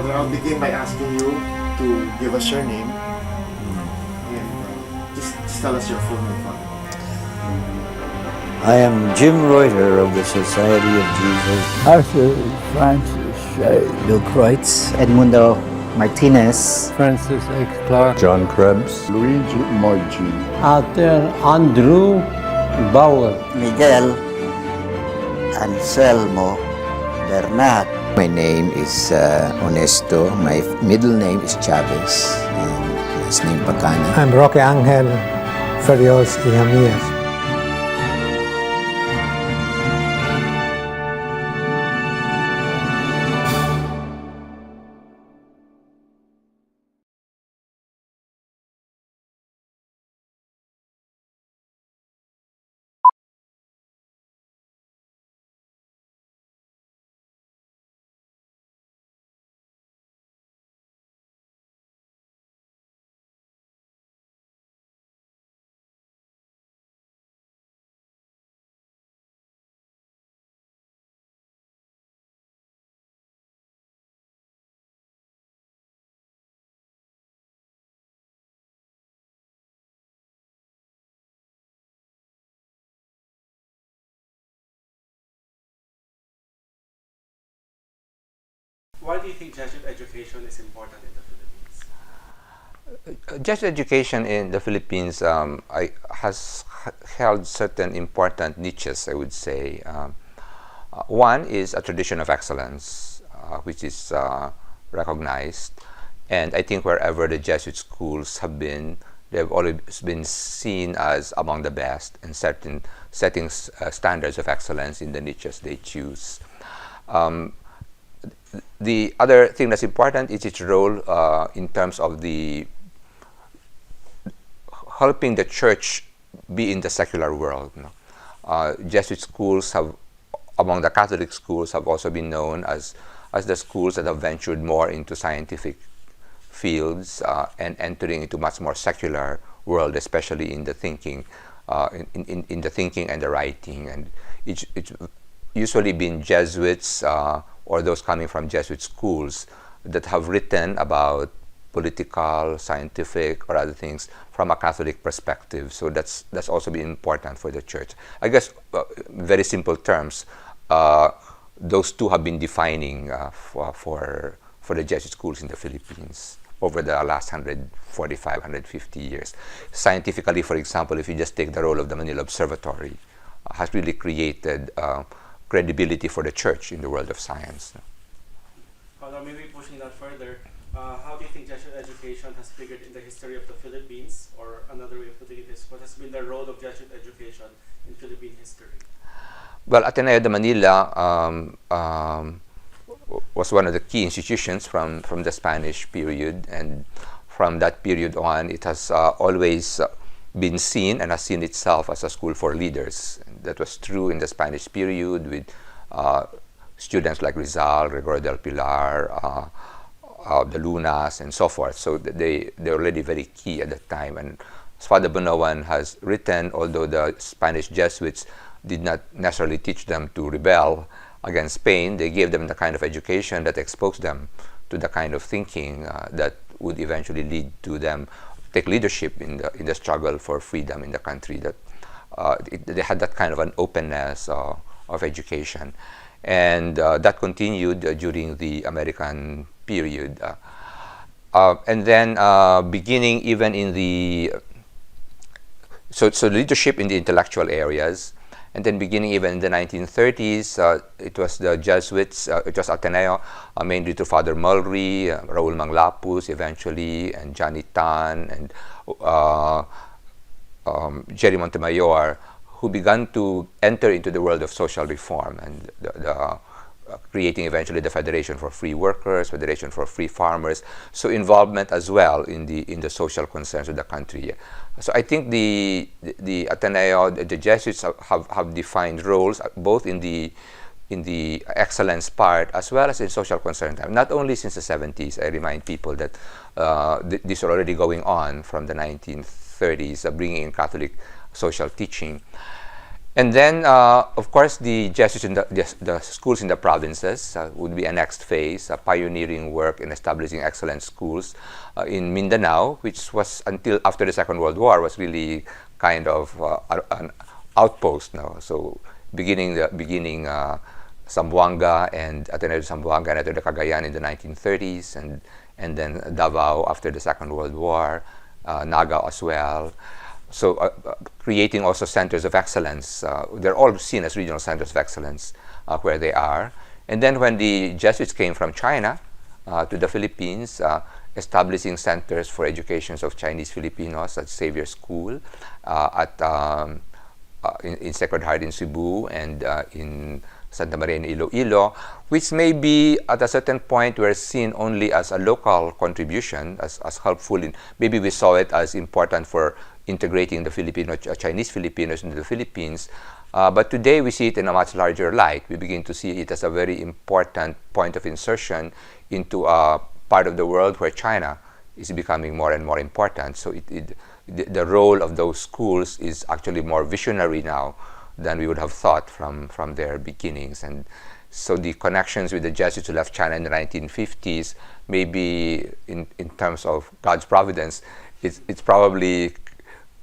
Father, I'll begin by asking you to give us your name and just tell us your full name, Father. I am Jim Reuter of the Society of Jesus. Arthur Francis Bill Kreutz. Edmundo Martinez. Francis X. Clark, John Krebs, Luigi Moigi, Arthur Andrew Bauer, Miguel Anselmo Bernat. My name is Honesto. My middle name is Chavez. And last name Pagana. I'm Roque Angel Ferrios Iglesias. Why do you think Jesuit education is important in the Philippines? Jesuit education in the Philippines has held certain important niches, I would say. One is a tradition of excellence, which is recognized. And I think wherever the Jesuit schools have been, they've always been seen as among the best and setting standards of excellence in the niches they choose. The other thing that's important is its role in terms of the helping the church be in the secular world. Jesuit schools have, among the Catholic schools, have also been known as the schools that have ventured more into scientific fields and entering into much more secular world, especially in the thinking, in the thinking and the writing. And it's usually been Jesuits or those coming from Jesuit schools that have written about political, scientific, or other things from a Catholic perspective. So that's also been important for the church. I guess, very simple terms, those two have been defining for the Jesuit schools in the Philippines over the last 145, 150 years. Scientifically, for example, if you just take the role of the Manila Observatory, has really created credibility for the church in the world of science. Father, maybe pushing that further, how do you think Jesuit education has figured in the history of the Philippines? Or another way of putting it is, what has been the role of Jesuit education in Philippine history? Well, Ateneo de Manila was one of the key institutions from the Spanish period, and from that period on, it has always been seen and has seen itself as a school for leaders. That was true in the Spanish period with students like Rizal, Gregorio del Pilar, the Lunas, and so forth. So they're already very key at that time. And as Father Bonoan has written, although the Spanish Jesuits did not necessarily teach them to rebel against Spain, they gave them the kind of education that exposed them to the kind of thinking that would eventually lead to them take leadership in the struggle for freedom in the country. That they had that kind of an openness of education, and that continued during the American period, and then beginning even in the so leadership in the intellectual areas. And then beginning even in the 1930s, it was the Jesuits, it was Ateneo, mainly to Father Mulry, Raul Manglapus eventually, and Johnny Tan, and Jerry Montemayor, who began to enter into the world of social reform and creating eventually the Federation for Free Workers, Federation for Free Farmers, so involvement as well in the social concerns of the country. So I think the Ateneo, the Jesuits have defined roles both in the excellence part as well as in social concern time. Not only since the 70s, I remind people that these are already going on from the 1930s, bringing in Catholic social teaching. And then, of course, the Jesuits in the schools in the provinces would be a next phase, pioneering work in establishing excellent schools in Mindanao, which was until after the Second World War was really kind of an outpost now. So beginning Zamboanga and Ateneo de Zamboanga and Ateneo de Cagayan in the 1930s, and then Davao after the Second World War, Naga as well. So creating also centers of excellence. They're all seen as regional centers of excellence where they are. And then when the Jesuits came from China to the Philippines, establishing centers for educations of Chinese Filipinos at Xavier School, in Sacred Heart in Cebu, and in Santa Maria in Iloilo, which may be at a certain point were seen only as a local contribution, as helpful. Maybe we saw it as important for integrating the Chinese Filipinos into the Philippines. But today we see it in a much larger light. We begin to see it as a very important point of insertion into a part of the world where China is becoming more and more important. So the role of those schools is actually more visionary now than we would have thought from their beginnings. And so the connections with the Jesuits who left China in the 1950s, maybe in terms of God's providence, it's probably,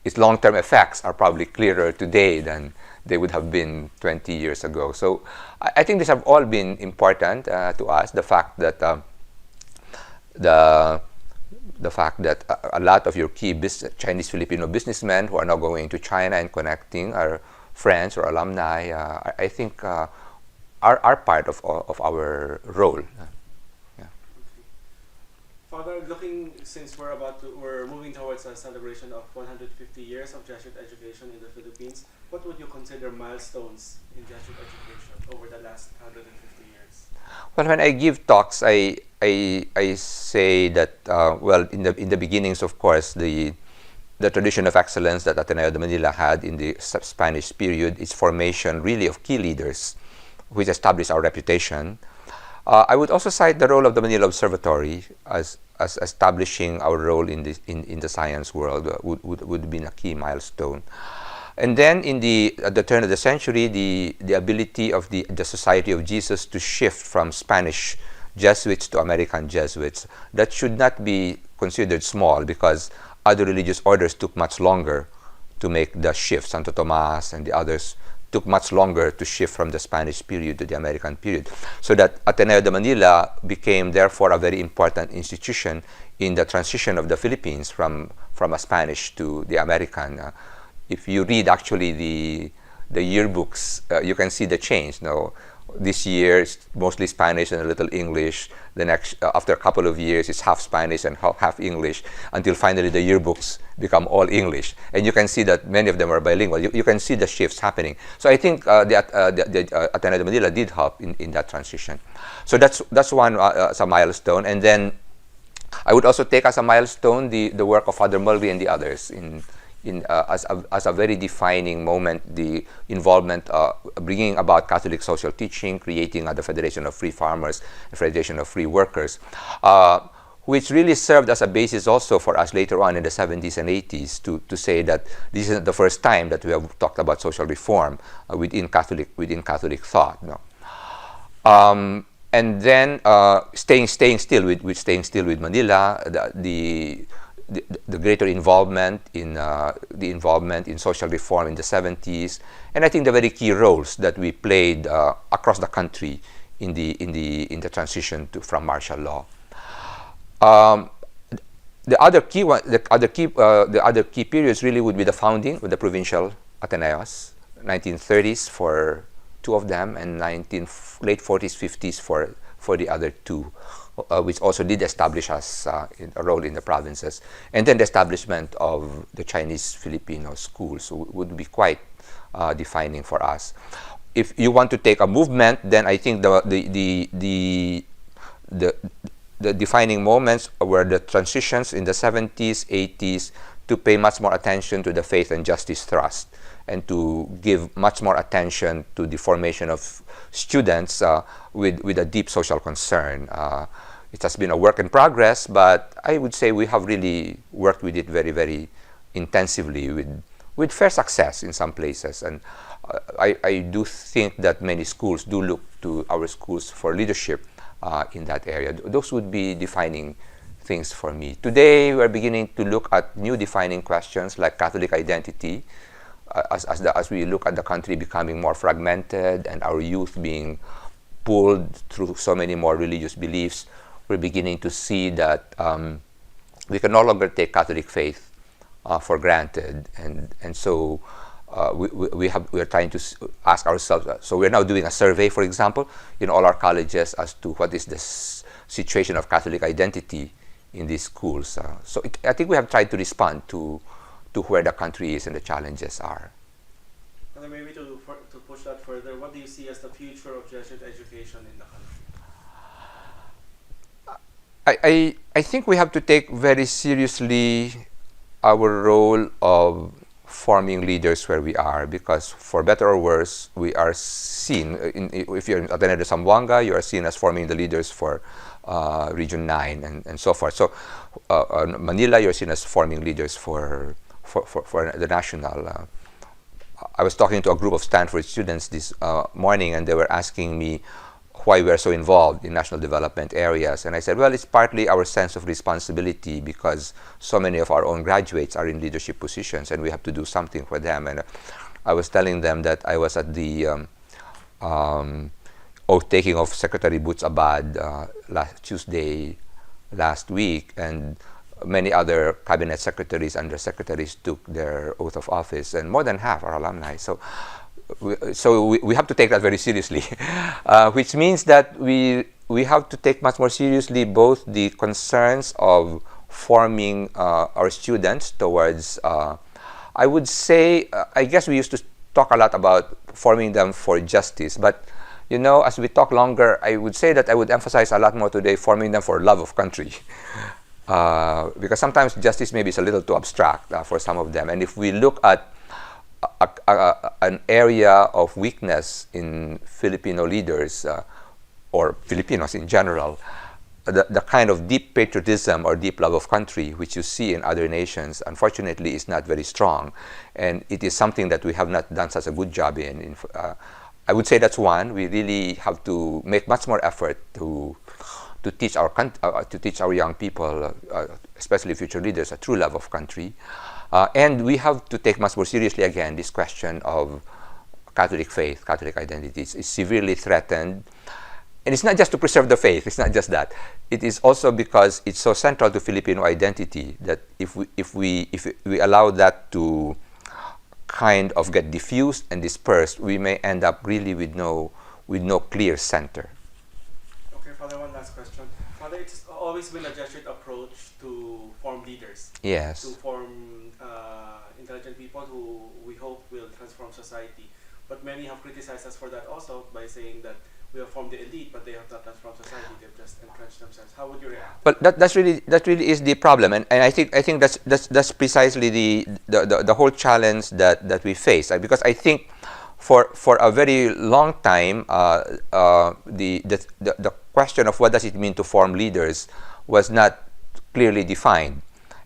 its long-term effects are probably clearer today than they would have been 20 years ago. So I think these have all been important to us. The fact that a lot of your key Chinese Filipino businessmen who are now going to China and connecting are friends or alumni, I think are part of our role. Father, since we're moving towards a celebration of 150 years of Jesuit education in the Philippines, what would you consider milestones in Jesuit education over the last 150 years? Well, when I give talks, I say that in the beginnings, of course, the tradition of excellence that Ateneo de Manila had in the Spanish period, its formation really of key leaders, which established our reputation. I would also cite the role of the Manila Observatory as establishing our role in the science world would have been a key milestone. And then at the turn of the century, the ability of the Society of Jesus to shift from Spanish Jesuits to American Jesuits, that should not be considered small, because other religious orders took much longer to make the shift. Santo Tomas and the others took much longer to shift from the Spanish period to the American period. So that Ateneo de Manila became therefore a very important institution in the transition of the Philippines from a Spanish to the American. If you read actually the yearbooks, you can see the change. Now, this year it's mostly Spanish and a little English. The next, after a couple of years, it's half Spanish and half English, until finally the yearbooks become all English. And you can see that many of them are bilingual. You can see the shifts happening. So I think the Ateneo de Manila did help in that transition. So that's one as a milestone. And then I would also take as a milestone the work of Father Mulvey and the others as a very defining moment, the involvement, bringing about Catholic social teaching, creating the Federation of Free Farmers, the Federation of Free Workers, which really served as a basis also for us later on in the 70s and 80s to say that this isn't the first time that we have talked about social reform within Catholic thought. No? And then staying still with Manila, the greater involvement in social reform in the 70s, and I think the very key roles that we played across the country in the transition from martial law. The other key periods really would be the founding of the provincial Ateneos, 1930s for two of them, and late 40s, 50s for the other two. Which also did establish us in a role in the provinces, and then the establishment of the Chinese Filipino schools would be quite defining for us. If you want to take a movement, then I think the defining moments were the transitions in the 70s, 80s to pay much more attention to the faith and justice thrust, and to give much more attention to the formation of students with a deep social concern. It has been a work in progress, but I would say we have really worked with it very, very intensively with with fair success in some places. And I do think that many schools do look to our schools for leadership in that area. Those would be defining things for me. Today, we're beginning to look at new defining questions like Catholic identity, as we look at the country becoming more fragmented and our youth being pulled through so many more religious beliefs. We're beginning to see that we can no longer take Catholic faith for granted, and so we are trying to ask ourselves. So we're now doing a survey, for example, in all our colleges as to what is the situation of Catholic identity in these schools. So I think we have tried to respond to where the country is and the challenges are. And then maybe to push that further, what do you see as the future of Jesuit education in the country? I think we have to take very seriously our role of forming leaders where we are, because for better or worse, we are seen, if you're in Ateneo de Zamboanga, you are seen as forming the leaders for Region 9 and so forth. So Manila, you're seen as forming leaders for the national. I was talking to a group of Stanford students this morning, and they were asking me why we're so involved in national development areas. And I said, well, it's partly our sense of responsibility because so many of our own graduates are in leadership positions and we have to do something for them. And I was telling them that I was at the oath-taking of Secretary Boots Abad last Tuesday last week, and many other cabinet secretaries, undersecretaries took their oath of office, and more than half are alumni. So we have to take that very seriously, which means that we have to take much more seriously both the concerns of forming our students towards, I would say, I guess we used to talk a lot about forming them for justice, but you know, as we talk longer, I would say that I would emphasize a lot more today forming them for love of country. Because sometimes justice maybe is a little too abstract for some of them. And if we look at an area of weakness in Filipino leaders or Filipinos in general, the kind of deep patriotism or deep love of country which you see in other nations, unfortunately, is not very strong. And it is something that we have not done such a good job in. I would say that's one. We really have to make much more effort to teach our young people, especially future leaders, a true love of country. And we have to take much more seriously, again, this question of Catholic faith, Catholic identity. It's severely threatened. And it's not just to preserve the faith, it's not just that. It is also because it's so central to Filipino identity that if we allow that to kind of get diffused and dispersed, we may end up really with no clear center. Okay, Father, one last question. Father, it's always been a Jesuit approach to form leaders. Yes. To form intelligent people who we hope will transform society. But many have criticized us for that also by saying that we have formed the elite, but they have not transformed society. They've just entrenched themselves. How would you react? Well, that really is the problem, and I think that's precisely the whole challenge that we face. Because I think for a very long time the question of what does it mean to form leaders was not clearly defined,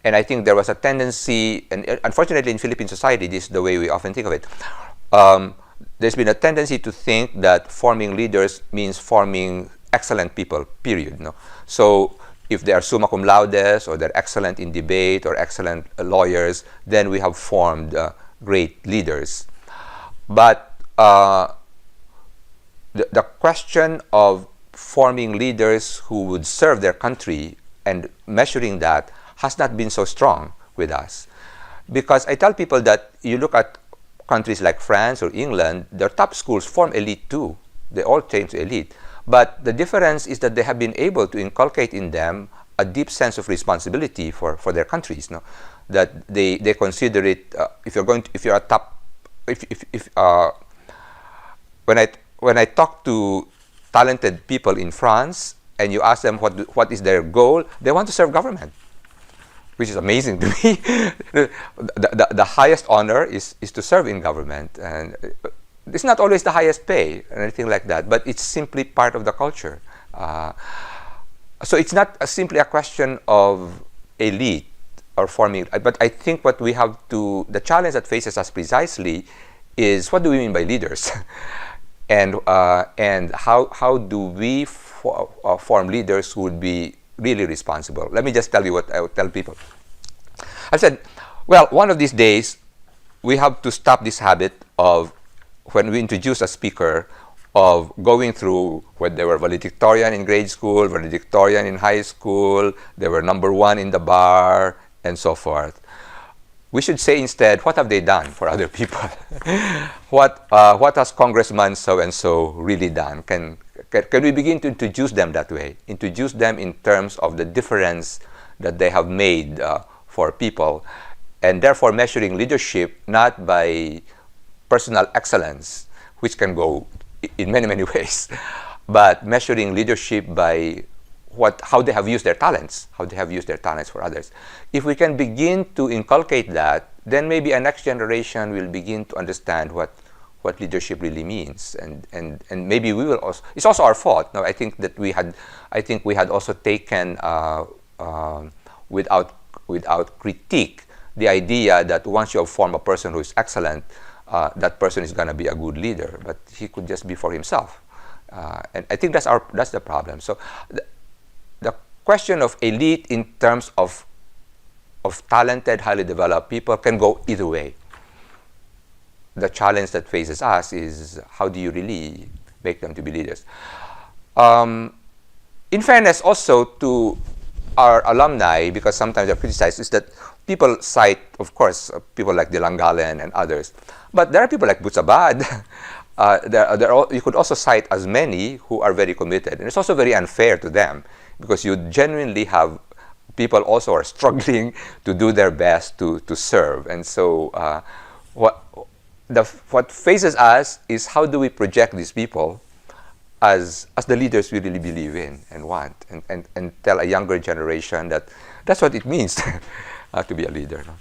and I think there was a tendency, and unfortunately in Philippine society, this is the way we often think of it. There's been a tendency to think that forming leaders means forming excellent people, period. No? So if they are summa cum laudes, or they're excellent in debate, or excellent lawyers, then we have formed great leaders. But the question of forming leaders who would serve their country and measuring that has not been so strong with us. Because I tell people that you look at countries like France or England, their top schools form elite too. They all train to elite. But the difference is that they have been able to inculcate in them a deep sense of responsibility for their countries. No? That they consider it, when I talk to talented people in France and you ask them what is their goal, they want to serve government, which is amazing to me. The highest honor is to serve in government, and it's not always the highest pay or anything like that, but it's simply part of the culture. So it's not simply a question of elite or forming. But I think what we have to, the challenge that faces us precisely is, what do we mean by leaders? And how do we form leaders who would be really responsible? Let me just tell you what I would tell people. I said, well, one of these days, we have to stop this habit of, when we introduce a speaker, of going through when they were valedictorian in grade school, valedictorian in high school, they were number one in the bar, and so forth. We should say instead, what have they done for other people? What has Congressman so-and-so really done? Can we begin to introduce them that way? Introduce them in terms of the difference that they have made for people, and therefore measuring leadership not by personal excellence, which can go in many, many ways, but measuring leadership by how they have used their talents, how they have used their talents for others. If we can begin to inculcate that, then maybe a next generation will begin to understand what leadership really means, and maybe we will also. It's also our fault. No, I think we had also taken without critique the idea that once you have formed a person who is excellent, that person is going to be a good leader, but he could just be for himself. And I think that's the problem. So the question of elite in terms of talented, highly developed people can go either way. The challenge that faces us is, how do you really make them to be leaders? In fairness also to our alumni, because sometimes they're criticized, is that people cite, of course, people like Dilangalen and others, but there are people like Butsabad. You could also cite as many who are very committed, and it's also very unfair to them, because you genuinely have people also are struggling to do their best to serve. And so what faces us is, how do we project these people as the leaders we really believe in and want, and tell a younger generation that that's what it means to be a leader. No?